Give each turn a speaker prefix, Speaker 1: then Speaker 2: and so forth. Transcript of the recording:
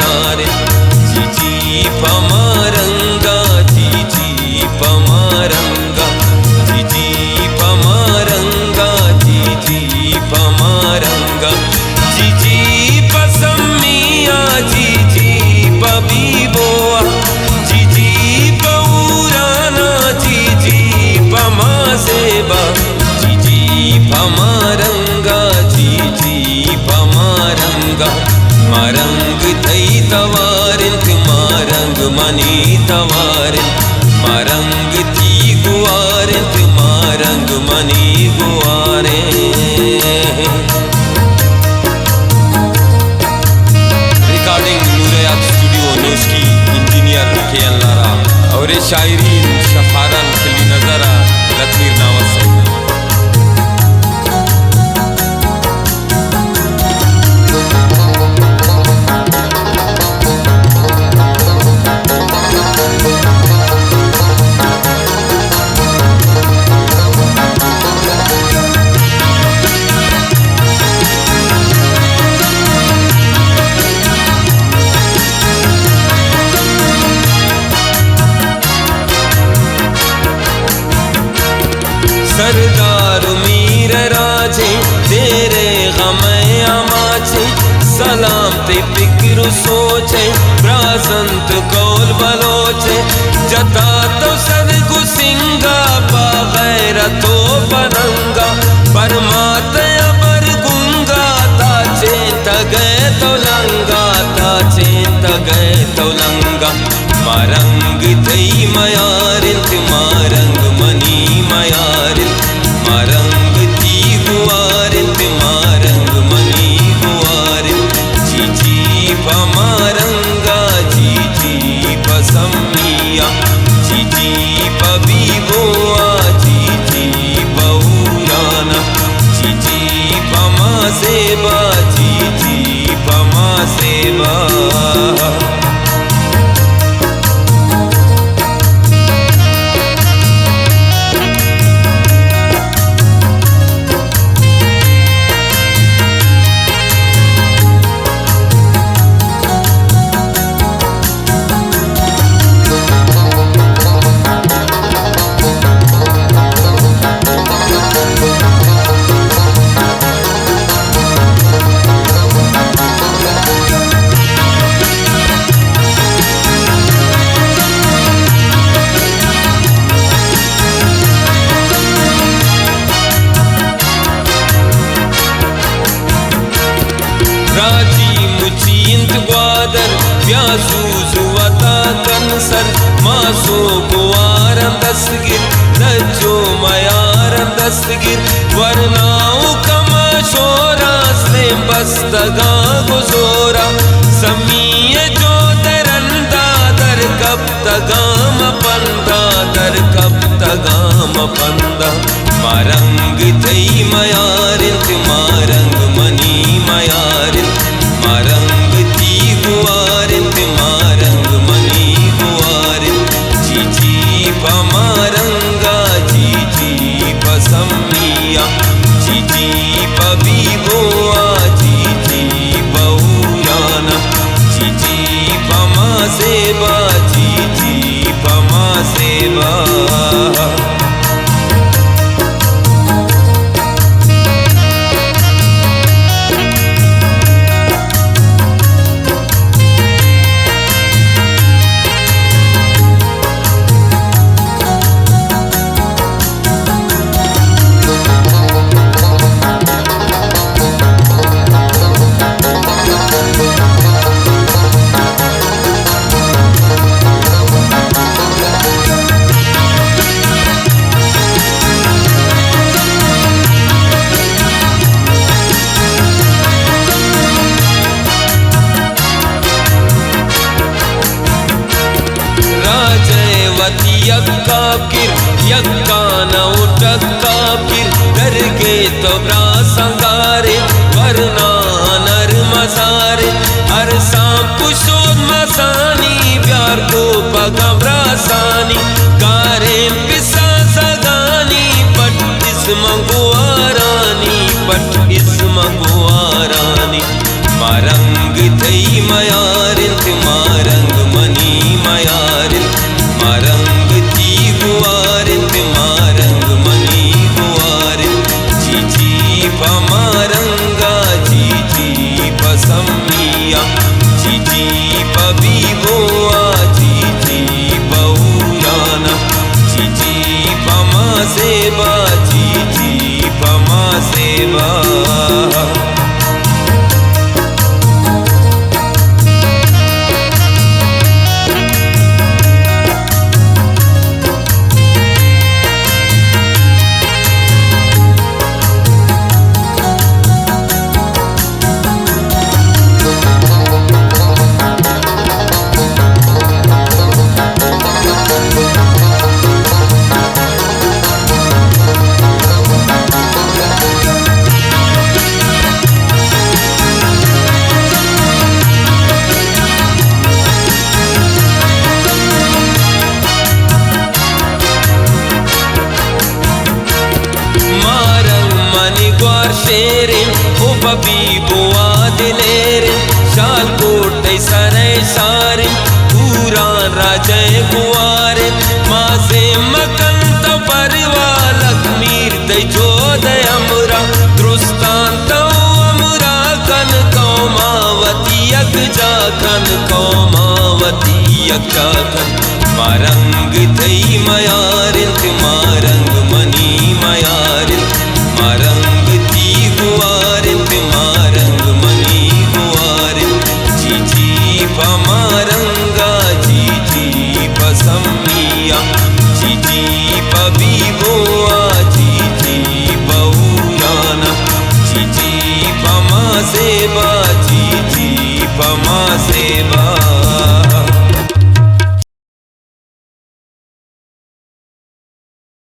Speaker 1: दारे जीजी पमारंगा जीजी पमारंगा जीजी पमारंगा जीजी पमारंगा जीजी पसमिया जीजी पबीबोआ जीजी पौराना जीजी पमासेबा जीजी पमारंगा जीजी पमारंगा मारंग थई तवारिन मारंग मनी तवारिन मारंग थी गुआरिन Marang money गुआरे recording नूरयात studio नोस्की engineer के अल्लारा और शायरी शफारन खिली नजरा लतमीर नावस सरदार मीर राजे तेरे गमे अमाचे सलाम ते फिक्र सोचे प्रासंत कौल बलोचे जता तो सद गुसिंगा बगैर तो बनंगा परमात अमर गुंगा ताचे तगे तो लंगा ताचे तगे तो लंगा मारंग थई मयारिन मारंग मनी मयारिन मारंग थी गुआरिन मारंग मनी गुआरिन जीजी पमारंगा जीजी पसमिया जीजी पबीबोआ जीजी पौराना जीजी पमासेबा जीजी पमासेबा राजी मुचींत ग्वादर प्यासू वता कंसर मासो गुआरम दस्तगिर लज्जो मयारम दस्तगिर वरनाओ कमा शोरा स्लेम बस्तगा गुजोरा समीय जो दरंदा दर कब तगाम पंदा दर कब तगाम पंदा मारंग थई मयारिन मारंग मनी मयारिन मारंग थी गुआरिन मारंग मनी गुआरिन जीजी पमारंगा जीजी पसमिया जीजी पबीबोआ जीजी पौराना जीजी पमासेबा जीजी पमासेबा यक्का किर यक्का न उठक्का किर डर के तो ब्रा संगारे वरना नर मसारे हर सांप शोध मसानी प्यार को पगमरा सानी गारे पिसा सगानी पट इसम गुआरानी पट इसम गुआरानी मारंग थई मयार जाखन कौमावती यक्षाखन मारंग थई मयारिंत मारंग मनी मयारिंत मारंग थी हुआरिंत मारंग मनी हुआरिंत जी पमारंगा जी पसमिया जी पबीबोआ जी बहुराना जी पमा सेवा जी पमा सेवा।